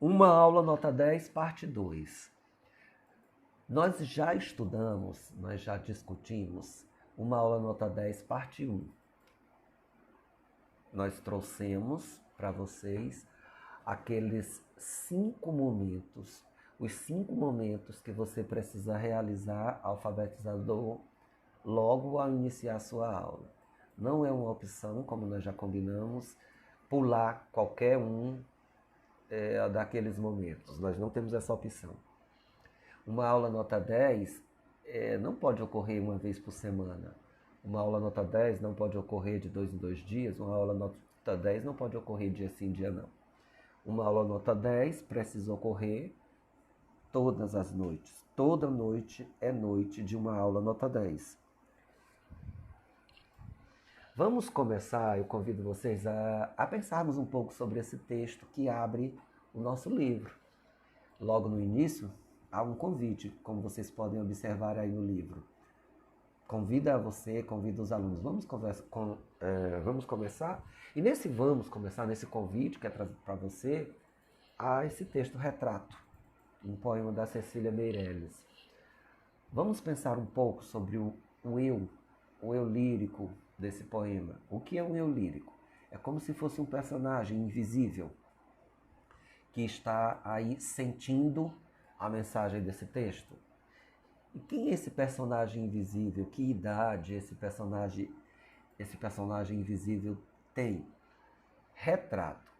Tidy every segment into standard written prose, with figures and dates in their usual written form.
Uma aula nota 10, parte 2. Nós já estudamos, nós já discutimos uma aula nota 10, parte 1. Nós trouxemos para vocês aqueles 5 momentos, os 5 momentos que você precisa realizar alfabetizador logo ao iniciar a sua aula. Não é uma opção, como nós já combinamos, pular qualquer um daqueles momentos. Nós não temos essa opção. Uma aula nota 10 não pode ocorrer uma vez por semana. Uma aula nota 10 não pode ocorrer de 2 em 2 dias. Uma aula nota 10 não pode ocorrer dia sim, dia não. Uma aula nota 10 precisa ocorrer todas as noites. Toda noite é noite de uma aula nota 10. Vamos começar, eu convido vocês a pensarmos um pouco sobre esse texto que abre o nosso livro. Logo no início, há um convite, como vocês podem observar aí no livro. Convida você, convida os alunos. Vamos começar? E nesse convite que é trazido para você, há esse texto Retrato, um poema da Cecília Meirelles. Vamos pensar um pouco sobre o eu lírico desse poema. O que é um eu lírico? É como se fosse um personagem invisível que está aí sentindo a mensagem desse texto. E quem é esse personagem invisível? Que idade esse personagem invisível tem? Retrato.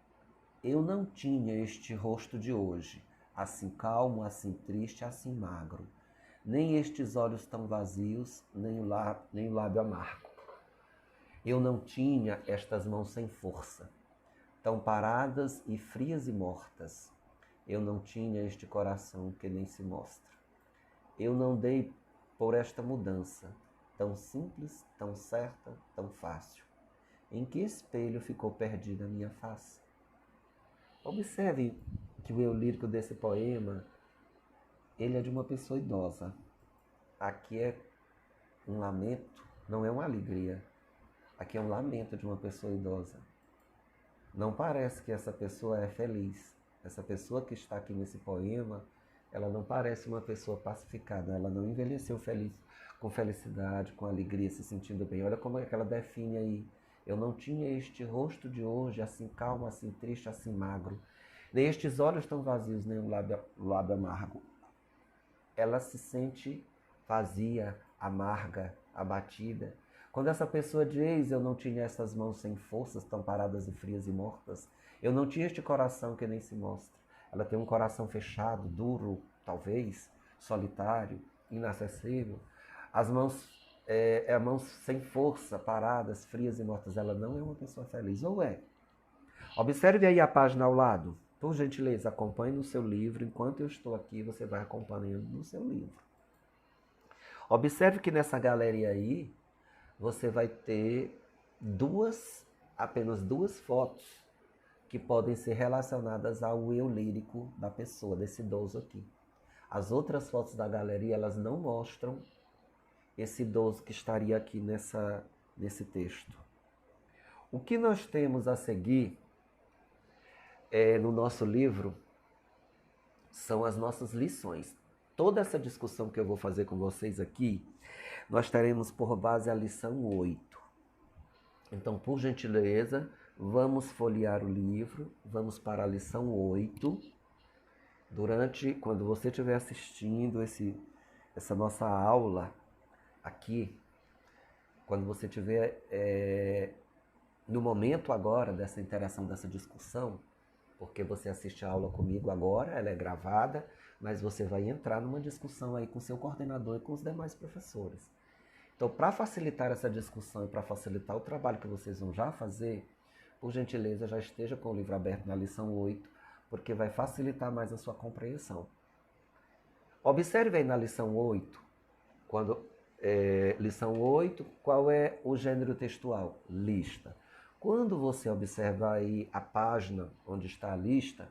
Eu não tinha este rosto de hoje, assim calmo, assim triste, assim magro. Nem estes olhos tão vazios, nem o lábio amargo. Eu não tinha estas mãos sem força, tão paradas e frias e mortas. Eu não tinha este coração que nem se mostra. Eu não dei por esta mudança, tão simples, tão certa, tão fácil. Em que espelho ficou perdida a minha face? Observe que o eu lírico desse poema, ele é de uma pessoa idosa. Aqui é um lamento, não é uma alegria. Aqui é um lamento de uma pessoa idosa. Não parece que essa pessoa é feliz. Essa pessoa que está aqui nesse poema, ela não parece uma pessoa pacificada. Ela não envelheceu feliz, com felicidade, com alegria, se sentindo bem. Olha como é que ela define aí. Eu não tinha este rosto de hoje, assim calmo, assim triste, assim magro. Nem estes olhos tão vazios, nem o lábio amargo. Ela se sente vazia, amarga, abatida. Quando essa pessoa diz, eu não tinha essas mãos sem forças, tão paradas e frias e mortas, eu não tinha este coração que nem se mostra. Ela tem um coração fechado, duro, talvez, solitário, inacessível. As mãos, mãos sem força, paradas, frias e mortas. Ela não é uma pessoa feliz, ou é? Observe aí a página ao lado. Por gentileza, acompanhe no seu livro. Enquanto eu estou aqui, você vai acompanhando no seu livro. Observe que nessa galeria aí, você vai ter apenas duas fotos que podem ser relacionadas ao eu lírico da pessoa, desse idoso aqui. As outras fotos da galeria, elas não mostram esse idoso que estaria aqui nesse texto. O que nós temos a seguir no nosso livro são as nossas lições. Toda essa discussão que eu vou fazer com vocês aqui, nós teremos por base a lição 8. Então, por gentileza, vamos folhear o livro, vamos para a lição 8. Quando você estiver assistindo essa nossa aula aqui, quando você estiver no momento agora dessa interação, dessa discussão, porque você assiste a aula comigo agora, ela é gravada, mas você vai entrar numa discussão aí com seu coordenador e com os demais professores. Então, para facilitar essa discussão e para facilitar o trabalho que vocês vão já fazer, por gentileza, já esteja com o livro aberto na lição 8, porque vai facilitar mais a sua compreensão. Observe aí na lição 8, lição 8, qual é o gênero textual? Lista. Quando você observar aí a página onde está a lista,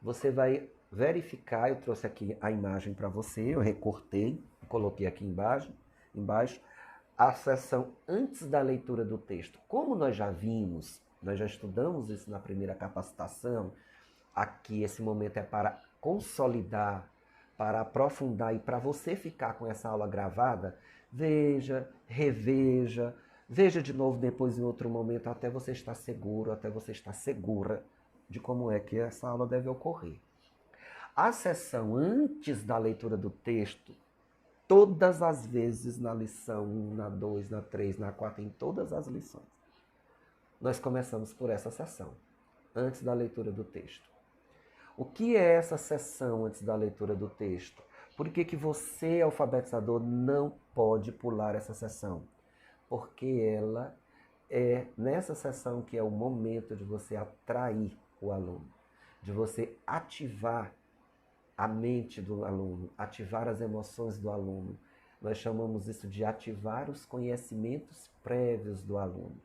você vai verificar, eu trouxe aqui a imagem para você, eu recortei, coloquei aqui embaixo, a seção antes da leitura do texto. Como nós já vimos, nós já estudamos isso na primeira capacitação, aqui esse momento é para consolidar, para aprofundar e para você ficar com essa aula gravada, veja, reveja, veja de novo depois em outro momento, até você estar seguro, até você estar segura de como é que essa aula deve ocorrer. A sessão antes da leitura do texto, todas as vezes na lição 1, na 2, na 3, na 4, em todas as lições, nós começamos por essa sessão, antes da leitura do texto. O que é essa sessão antes da leitura do texto? Por que você, alfabetizador, não pode pular essa sessão? Porque ela é nessa sessão que é o momento de você atrair o aluno, de você ativar a mente do aluno, ativar as emoções do aluno. Nós chamamos isso de ativar os conhecimentos prévios do aluno.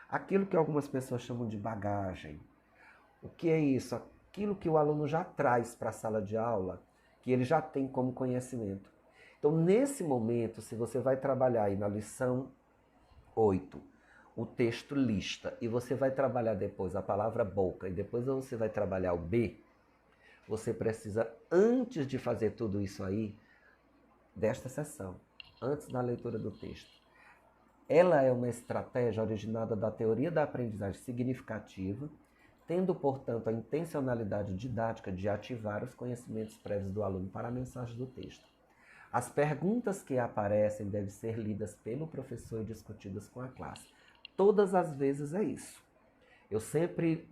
Aquilo que algumas pessoas chamam de bagagem. O que é isso? Aquilo que o aluno já traz para a sala de aula, que ele já tem como conhecimento. Então, nesse momento, se você vai trabalhar aí na lição 8, o texto lista, e você vai trabalhar depois a palavra boca, e depois você vai trabalhar o B, você precisa, antes de fazer tudo isso aí, desta sessão, antes da leitura do texto. Ela é uma estratégia originada da teoria da aprendizagem significativa, tendo, portanto, a intencionalidade didática de ativar os conhecimentos prévios do aluno para a mensagem do texto. As perguntas que aparecem devem ser lidas pelo professor e discutidas com a classe. Todas as vezes é isso. Eu sempre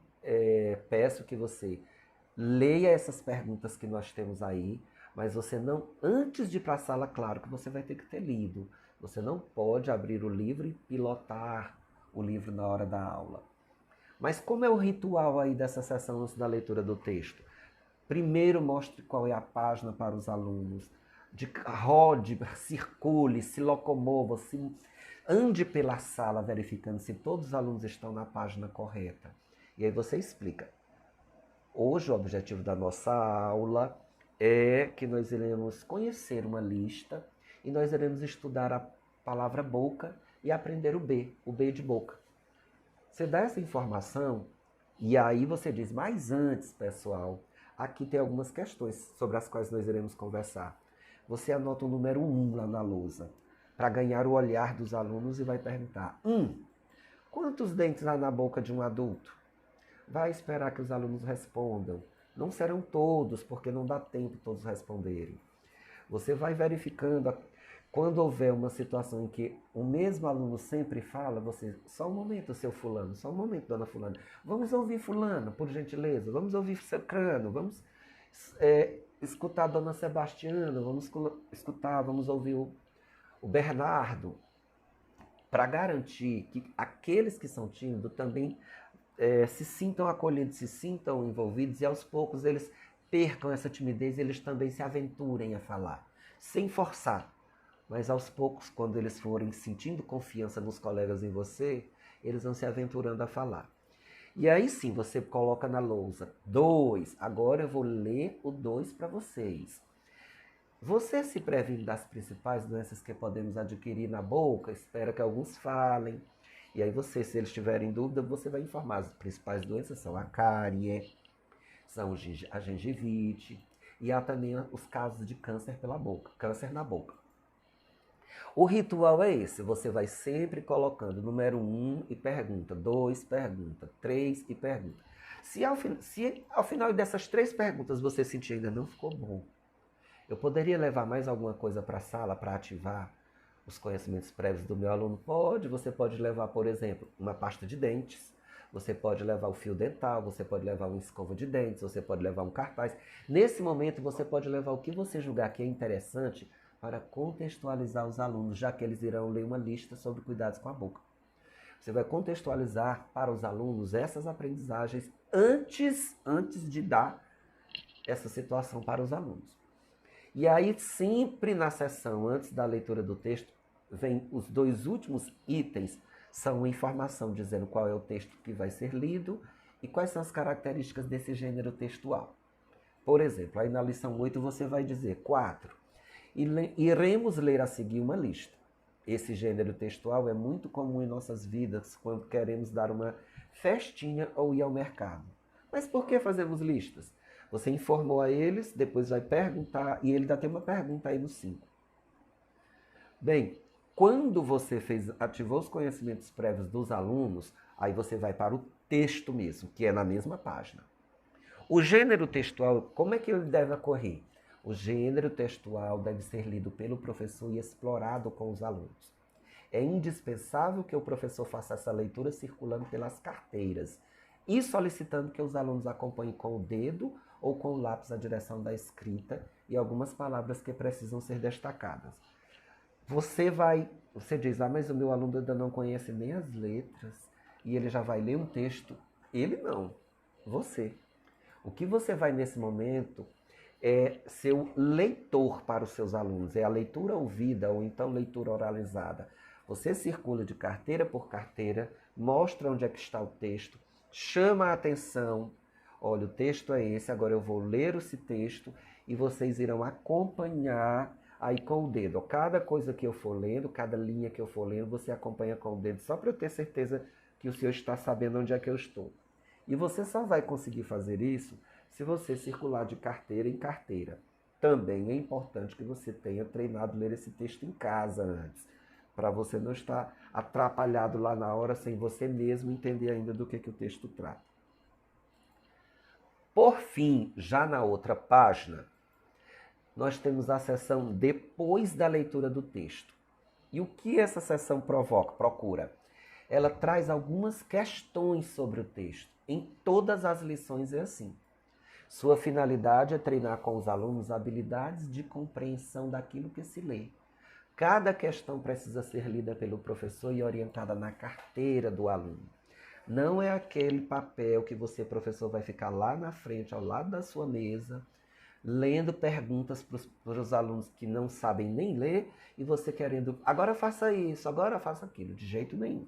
peço que você leia essas perguntas que nós temos aí, mas você não, antes de ir para a sala, claro que você vai ter que ter lido. Você não pode abrir o livro e pilotar o livro na hora da aula. Mas como é o ritual aí dessa sessão antes da leitura do texto? Primeiro mostre qual é a página para os alunos. Rode, circule, se locomova, ande pela sala verificando se todos os alunos estão na página correta. E aí você explica. Hoje o objetivo da nossa aula é que nós iremos conhecer uma lista e nós iremos estudar a palavra boca e aprender o B de boca. Você dá essa informação e aí você diz, mas antes, pessoal, aqui tem algumas questões sobre as quais nós iremos conversar. Você anota o número 1 lá na lousa para ganhar o olhar dos alunos e vai perguntar, quantos dentes há na boca de um adulto? Vai esperar que os alunos respondam. Não serão todos, porque não dá tempo todos responderem. Você vai verificando, quando houver uma situação em que o mesmo aluno sempre fala, você, só um momento, seu fulano, só um momento, dona fulana. Vamos ouvir fulano, por gentileza. Vamos ouvir Cicrano, vamos escutar a dona Sebastiana, vamos ouvir o Bernardo. Para garantir que aqueles que são tímidos também se sintam acolhidos, se sintam envolvidos e aos poucos eles percam essa timidez e eles também se aventurem a falar, sem forçar. Mas aos poucos, quando eles forem sentindo confiança nos colegas em você, eles vão se aventurando a falar. E aí sim, você coloca na lousa 2. Agora eu vou ler o 2 para vocês. Você se previne das principais doenças que podemos adquirir na boca? Espera que alguns falem. E aí você, se eles tiverem dúvida, você vai informar. As principais doenças são a cárie, são a gengivite e há também os casos de câncer pela boca, câncer na boca. O ritual é esse, você vai sempre colocando número 1 e pergunta, 2 pergunta, 3 e pergunta. Se ao final dessas 3 perguntas você sentir ainda não ficou bom, eu poderia levar mais alguma coisa para a sala para ativar os conhecimentos prévios do meu aluno? Pode, você pode levar, por exemplo, uma pasta de dentes, você pode levar o fio dental, você pode levar uma escova de dentes, você pode levar um cartaz. Nesse momento, você pode levar o que você julgar que é interessante para contextualizar os alunos, já que eles irão ler uma lista sobre cuidados com a boca. Você vai contextualizar para os alunos essas aprendizagens antes de dar essa situação para os alunos. E aí, sempre na sessão, antes da leitura do texto, vem os 2 últimos itens, são informação dizendo qual é o texto que vai ser lido e quais são as características desse gênero textual. Por exemplo, aí na lição 8 você vai dizer 4. Iremos ler a seguir uma lista. Esse gênero textual é muito comum em nossas vidas quando queremos dar uma festinha ou ir ao mercado. Mas por que fazemos listas? Você informou a eles, depois vai perguntar, e ele ainda tem uma pergunta aí no 5. Bem, quando você ativou os conhecimentos prévios dos alunos, aí você vai para o texto mesmo, que é na mesma página. O gênero textual, como é que ele deve ocorrer? O gênero textual deve ser lido pelo professor e explorado com os alunos. É indispensável que o professor faça essa leitura circulando pelas carteiras e solicitando que os alunos acompanhem com o dedo ou com o lápis a direção da escrita e algumas palavras que precisam ser destacadas. Você diz, mas o meu aluno ainda não conhece nem as letras e ele já vai ler um texto. Ele não, você. O que você vai nesse momento é ser o leitor para os seus alunos, é a leitura ouvida ou então leitura oralizada. Você circula de carteira por carteira, mostra onde é que está o texto, chama a atenção. Olha, o texto é esse, agora eu vou ler esse texto e vocês irão acompanhar aí com o dedo. Cada coisa que eu for lendo, cada linha que eu for lendo, você acompanha com o dedo, só para eu ter certeza que o senhor está sabendo onde é que eu estou. E você só vai conseguir fazer isso se você circular de carteira em carteira. Também é importante que você tenha treinado ler esse texto em casa antes, para você não estar atrapalhado lá na hora sem você mesmo entender ainda do que o texto trata. Por fim, já na outra página, nós temos a seção depois da leitura do texto. E o que essa seção procura? Ela traz algumas questões sobre o texto. Em todas as lições é assim. Sua finalidade é treinar com os alunos habilidades de compreensão daquilo que se lê. Cada questão precisa ser lida pelo professor e orientada na carteira do aluno. Não é aquele papel que você, professor, vai ficar lá na frente, ao lado da sua mesa, lendo perguntas para os alunos que não sabem nem ler e você querendo, agora faça isso, agora faça aquilo. De jeito nenhum.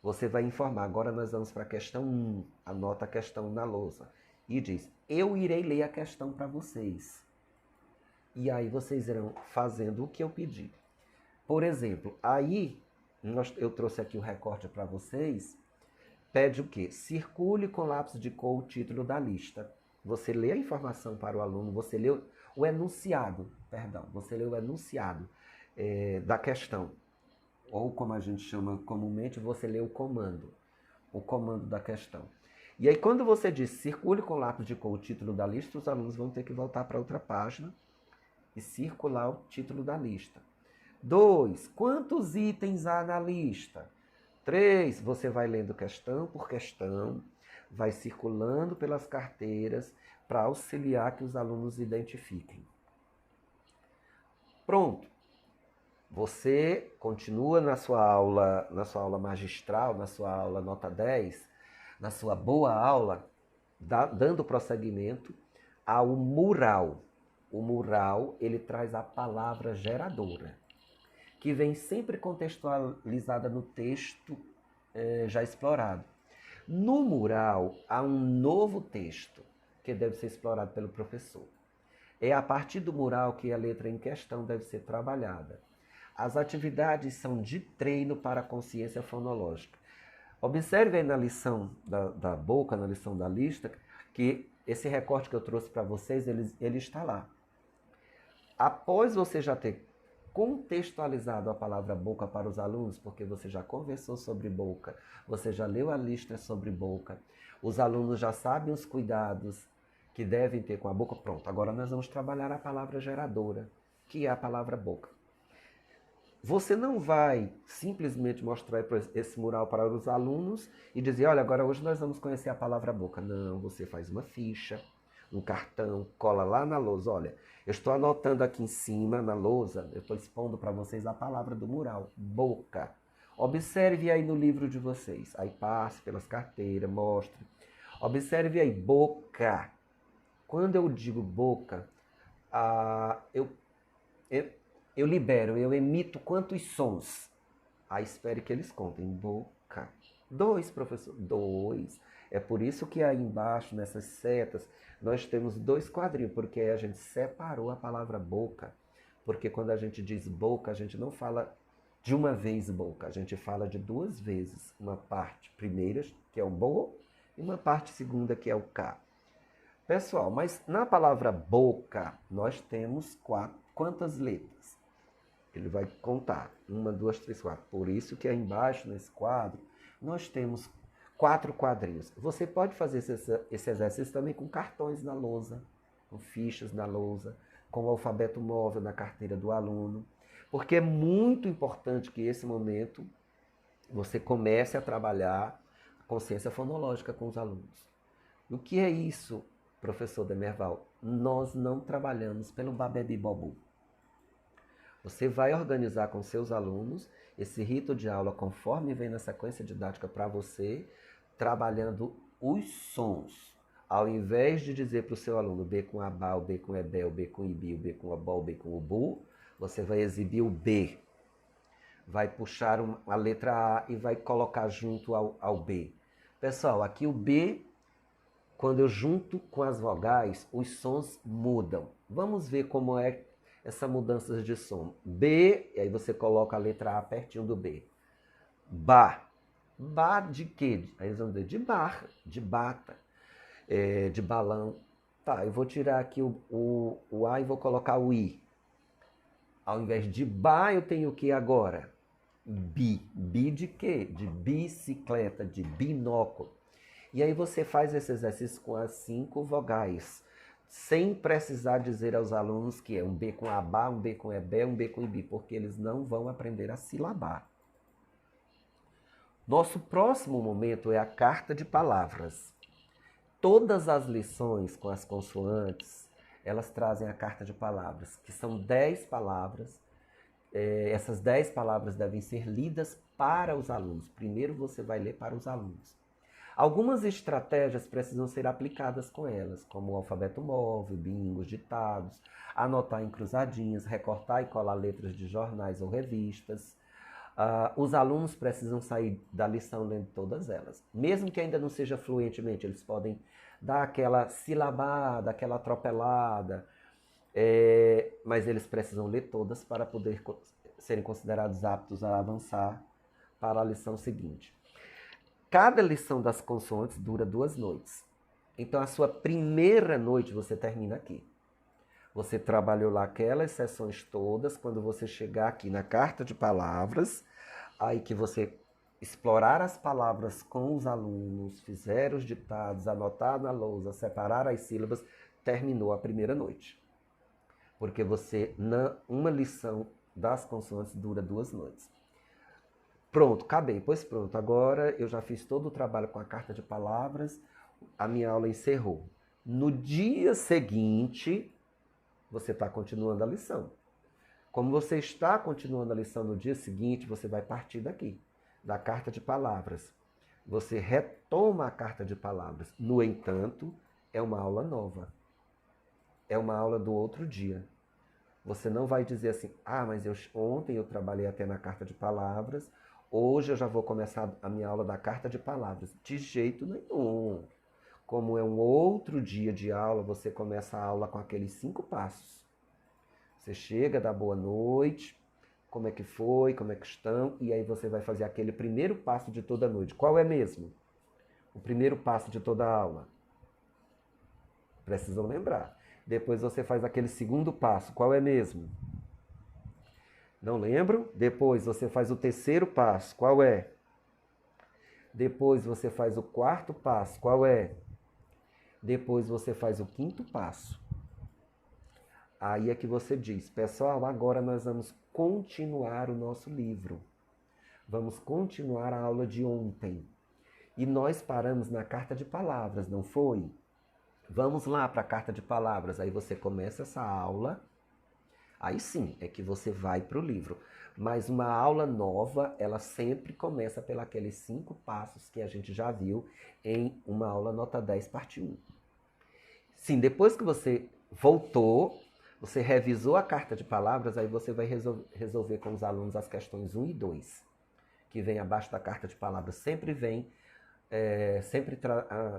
Você vai informar, agora nós vamos para a questão 1, anota a questão na lousa e diz, eu irei ler a questão para vocês. E aí vocês irão fazendo o que eu pedi. Por exemplo, aí eu trouxe aqui o recorte para vocês, pede o quê? Circule com lápis de cor o título da lista. Você lê a informação para o aluno, você lê o enunciado, da questão. Ou como a gente chama comumente, você lê o comando da questão. E aí quando você diz circule com lápis de cor o título da lista, os alunos vão ter que voltar para outra página e circular o título da lista. 2, quantos itens há na lista? 3, você vai lendo questão por questão, vai circulando pelas carteiras para auxiliar que os alunos identifiquem. Pronto. Você continua na sua aula magistral, na sua aula nota 10, na sua boa aula, dando prosseguimento ao mural. O mural, ele traz a palavra geradora, que vem sempre contextualizada no texto já explorado. No mural, há um novo texto que deve ser explorado pelo professor. É a partir do mural que a letra em questão deve ser trabalhada. As atividades são de treino para a consciência fonológica. Observe aí na lição da boca, na lição da lista, que esse recorte que eu trouxe para vocês, ele está lá. Após você já ter contextualizado a palavra boca para os alunos, porque você já conversou sobre boca, você já leu a lista sobre boca, os alunos já sabem os cuidados que devem ter com a boca, pronto. Agora nós vamos trabalhar a palavra geradora, que é a palavra boca. Você não vai simplesmente mostrar esse mural para os alunos e dizer, olha, agora hoje nós vamos conhecer a palavra boca. Não, você faz uma ficha, um cartão, cola lá na lousa. Olha, eu estou anotando aqui em cima, na lousa, eu estou expondo para vocês a palavra do mural, boca. Observe aí no livro de vocês. Aí passe pelas carteiras, mostre. Observe aí, boca. Quando eu digo boca, eu libero, eu emito quantos sons? Aí espere que eles contem. Boca. 2, professor. 2. É por isso que aí embaixo, nessas setas, nós temos 2 quadrinhos, porque aí a gente separou a palavra boca. Porque quando a gente diz boca, a gente não fala de uma vez boca, a gente fala de 2 vezes. Uma parte primeira, que é o bo, e uma parte segunda que é o K. Pessoal, mas na palavra boca, nós temos quantas letras? Ele vai contar. 1, 2, 3, 4. Por isso que aí embaixo, nesse quadro, nós temos 4 quadrinhos. Você pode fazer esse exercício também com cartões na lousa, com fichas na lousa, com o alfabeto móvel na carteira do aluno. Porque é muito importante que esse momento você comece a trabalhar a consciência fonológica com os alunos. E o que é isso, professor Demerval? Nós não trabalhamos pelo babebi-bobu. Você vai organizar com seus alunos esse rito de aula conforme vem na sequência didática para você, trabalhando os sons. Ao invés de dizer para o seu aluno B com abá, o B com ebé, o B com ibi, o B com abó, o B com ubu, você vai exibir o B. Vai puxar a letra A e vai colocar junto ao B. Pessoal, aqui o B, quando eu junto com as vogais, os sons mudam. Vamos ver como é essa mudança de som. B, e aí você coloca a letra A pertinho do B. Ba. Ba de quê? Aí eles vão dizer de bar, de bata, de balão. Tá, eu vou tirar aqui o A e vou colocar o I. Ao invés de ba, eu tenho o que agora? Bi. Bi de quê? De bicicleta, de binóculo. E aí você faz esse exercício com as 5 vogais, sem precisar dizer aos alunos que é um B com abá, um B com ebé, um B com ibi, porque eles não vão aprender a silabar. Nosso próximo momento é a carta de palavras. Todas as lições com as consoantes, elas trazem a carta de palavras, que são 10 palavras. Essas 10 palavras devem ser lidas para os alunos. Primeiro você vai ler para os alunos. Algumas estratégias precisam ser aplicadas com elas, como o alfabeto móvel, bingos, ditados, anotar em cruzadinhas, recortar e colar letras de jornais ou revistas. Os alunos precisam sair da lição lendo todas elas. Mesmo que ainda não seja fluentemente, eles podem dar aquela silabada, aquela atropelada, mas eles precisam ler todas para poder serem considerados aptos a avançar para a lição seguinte. Cada lição das consoantes dura 2 noites. Então, a sua primeira noite você termina aqui. Você trabalhou lá aquelas sessões todas. Quando você chegar aqui na carta de palavras, aí que você explorar as palavras com os alunos, fizer os ditados, anotar na lousa, separar as sílabas, terminou a primeira noite. Porque uma lição das consoantes dura 2 noites. Pronto, acabei. Pois pronto, agora eu já fiz todo o trabalho com a carta de palavras, a minha aula encerrou. No dia seguinte, você está continuando a lição. Como você está continuando a lição no dia seguinte, você vai partir daqui, da carta de palavras. Você retoma a carta de palavras. No entanto, é uma aula nova. É uma aula do outro dia. Você não vai dizer assim, mas ontem eu trabalhei até na carta de palavras, hoje eu já vou começar a minha aula da carta de palavras. De jeito nenhum. Como é um outro dia de aula, você começa a aula com aqueles 5 passos. Você chega, dá boa noite, como é que foi, como é que estão, e aí você vai fazer aquele primeiro passo de toda noite. Qual é mesmo? O primeiro passo de toda a aula. Precisam lembrar. Depois você faz aquele segundo passo. Qual é mesmo? Não lembro? Depois você faz o terceiro passo. Qual é? Depois você faz o quarto passo. Qual é? Depois você faz o quinto passo. Aí é que você diz, pessoal, agora nós vamos continuar o nosso livro. Vamos continuar a aula de ontem. E nós paramos na carta de palavras, não foi? Vamos lá para a carta de palavras. Aí você começa essa aula. Aí sim, é que você vai para o livro. Mas uma aula nova, ela sempre começa pelos 5 passos que a gente já viu em uma aula nota 10, parte 1. Sim, depois que você voltou, você revisou a carta de palavras, aí você vai resolver com os alunos as questões 1 e 2, que vem abaixo da carta de palavras. Sempre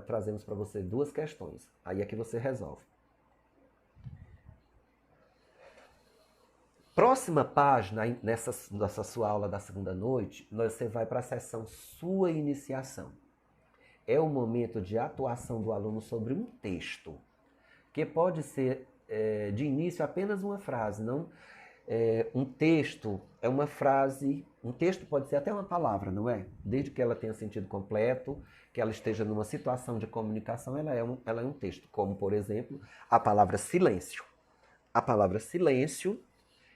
trazemos para você 2 questões. Aí é que você resolve. Próxima página, nessa sua aula da segunda noite, você vai para a seção Sua Iniciação. é o momento de atuação do aluno sobre um texto, que pode ser de início apenas uma frase, não um texto é uma frase, um texto pode ser até uma palavra, não é? Desde que ela tenha sentido completo, que ela esteja numa situação de comunicação, ela é um texto, como, por exemplo, a palavra silêncio. A palavra silêncio,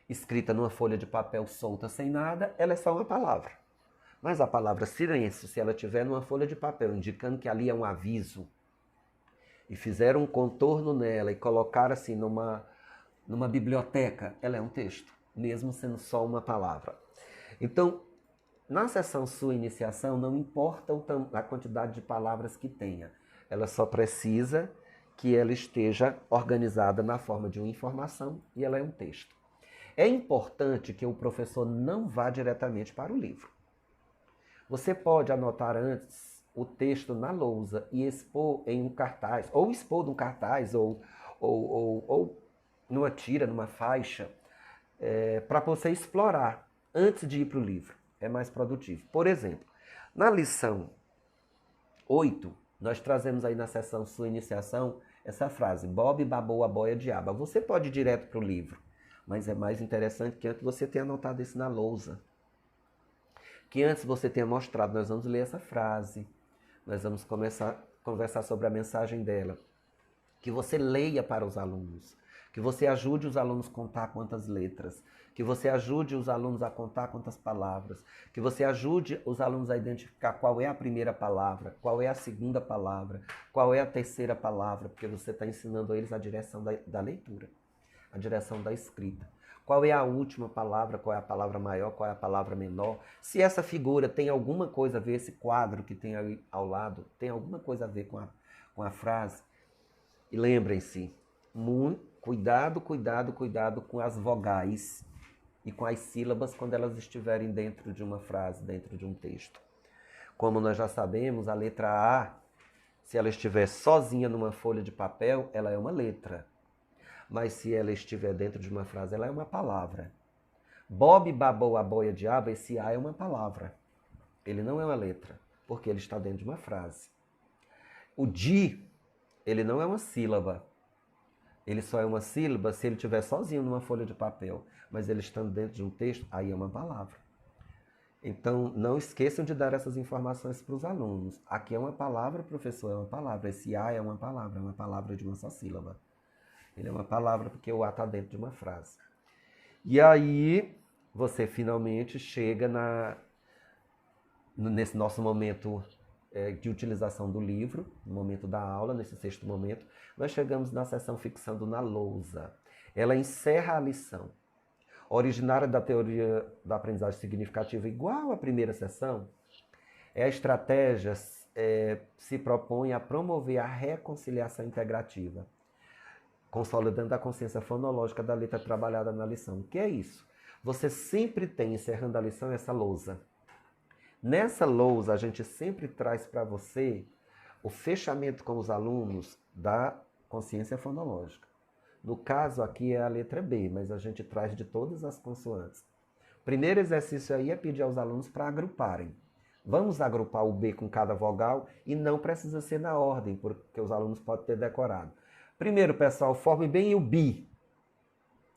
escrita numa folha de papel solta sem nada, ela é só uma palavra. Mas a palavra silêncio, se ela estiver numa folha de papel indicando que ali é um aviso, e fizeram um contorno nela e colocaram assim numa biblioteca, ela é um texto, mesmo sendo só uma palavra. Então, na sessão sua iniciação, não importa a quantidade de palavras que tenha, ela só precisa que ela esteja organizada na forma de uma informação e ela é um texto. É importante que o professor não vá diretamente para o livro. Você pode anotar antes o texto na lousa e expor em um cartaz, ou expor num cartaz, ou numa tira, numa faixa, para você explorar antes de ir para o livro. É mais produtivo. Por exemplo, na lição 8, nós trazemos aí na sessão sua iniciação essa frase, Bob babou a boia de aba. Você pode ir direto para o livro, mas é mais interessante que antes você tenha anotado isso na lousa. Que antes você tenha mostrado, nós vamos ler essa frase, nós vamos começar a conversar sobre a mensagem dela. Que você leia para os alunos, que você ajude os alunos a contar quantas letras, que você ajude os alunos a contar quantas palavras, que você ajude os alunos a identificar qual é a primeira palavra, qual é a segunda palavra, qual é a terceira palavra, porque você está ensinando a eles a direção da leitura, a direção da escrita. Qual é a última palavra, qual é a palavra maior, qual é a palavra menor. Se essa figura tem alguma coisa a ver, esse quadro que tem aí ao lado, tem alguma coisa a ver com a frase. E lembrem-se, cuidado com as vogais e com as sílabas quando elas estiverem dentro de uma frase, dentro de um texto. Como nós já sabemos, a letra A, se ela estiver sozinha numa folha de papel, ela é uma letra. Mas se ela estiver dentro de uma frase, ela é uma palavra. Bob babou a boia de aba, esse A é uma palavra. Ele não é uma letra, porque ele está dentro de uma frase. O de, ele não é uma sílaba. Ele só é uma sílaba se ele estiver sozinho numa folha de papel. Mas ele estando dentro de um texto, aí é uma palavra. Então, não esqueçam de dar essas informações para os alunos. Aqui é uma palavra, professor, é uma palavra. Esse A é uma palavra de uma só sílaba. Ele é uma palavra porque o A está dentro de uma frase. E aí, você finalmente chega nesse nosso momento de utilização do livro, no momento da aula, nesse sexto momento, nós chegamos na seção fixando na lousa. Ela encerra a lição. Originária da teoria da aprendizagem significativa, igual à primeira sessão, a estratégia se propõe a promover a reconciliação integrativa, consolidando a consciência fonológica da letra trabalhada na lição. O que é isso? Você sempre tem, encerrando a lição, essa lousa. Nessa lousa, a gente sempre traz para você o fechamento com os alunos da consciência fonológica. No caso aqui é a letra B, mas a gente traz de todas as consoantes. O primeiro exercício aí é pedir aos alunos para agruparem. Vamos agrupar o B com cada vogal e não precisa ser na ordem, porque os alunos podem ter decorado. Primeiro, pessoal, forme bem o bi.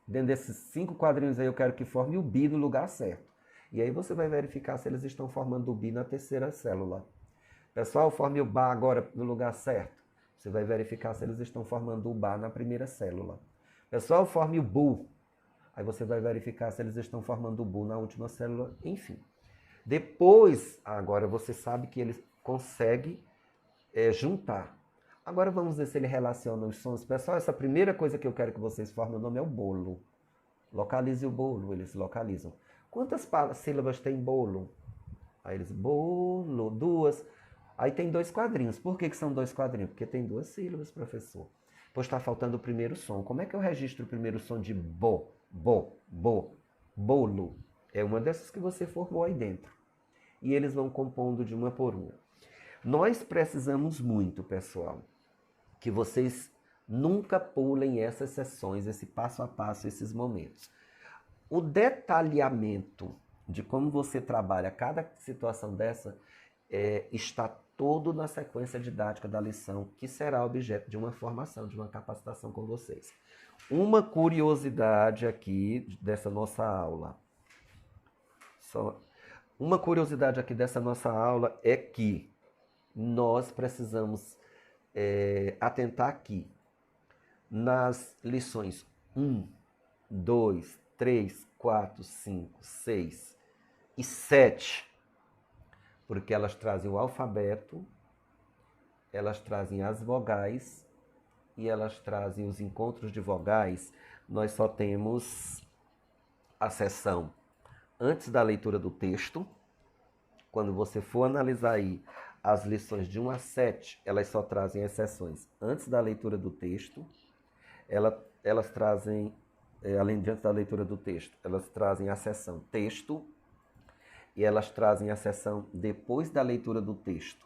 Dentro desses 5 quadrinhos aí, eu quero que forme o bi no lugar certo. E aí você vai verificar se eles estão formando o bi na terceira célula. Pessoal, forme o Bá agora no lugar certo. Você vai verificar se eles estão formando o Bá na primeira célula. Pessoal, forme o Bu. Aí você vai verificar se eles estão formando o Bu na última célula. Enfim. Depois, agora você sabe que ele consegue juntar. Agora vamos ver se ele relaciona os sons. Pessoal, essa primeira coisa que eu quero que vocês formem, o nome é o bolo. Localize o bolo, eles localizam. Quantas sílabas tem bolo? Aí eles, bolo, 2. Aí tem 2 quadrinhos. Por que são 2 quadrinhos? Porque tem 2 sílabas, professor. Pois está faltando o primeiro som. Como é que eu registro o primeiro som de bolo? É uma dessas que você formou aí dentro. E eles vão compondo de uma por uma. Nós precisamos muito, pessoal, que vocês nunca pulem essas sessões, esse passo a passo, esses momentos. O detalhamento de como você trabalha cada situação dessa está todo na sequência didática da lição, que será objeto de uma formação, de uma capacitação com vocês. Uma curiosidade aqui dessa nossa aula. Uma curiosidade aqui dessa nossa aula é que nós precisamos atentar aqui nas lições 1, 2, 3, 4, 5, 6 e 7, porque elas trazem o alfabeto, elas trazem as vogais e elas trazem os encontros de vogais. Nós só temos a seção antes da leitura do texto. Quando você for analisar aí as lições de 1 a 7, elas só trazem as seções antes da leitura do texto. Elas trazem, além de antes da leitura do texto, elas trazem a seção texto e elas trazem a seção depois da leitura do texto.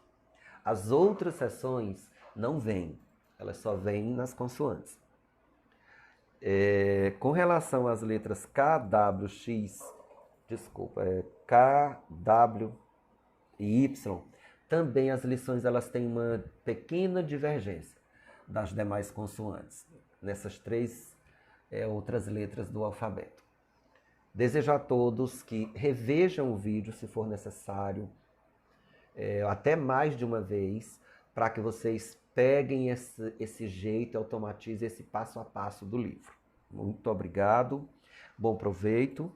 As outras seções não vêm, elas só vêm nas consoantes. Com relação às letras K, W, X, K, W e Y, também as lições elas têm uma pequena divergência das demais consoantes, nessas 3 outras letras do alfabeto. Desejo a todos que revejam o vídeo, se for necessário, até mais de uma vez, para que vocês peguem esse jeito e automatizem esse passo a passo do livro. Muito obrigado, bom proveito.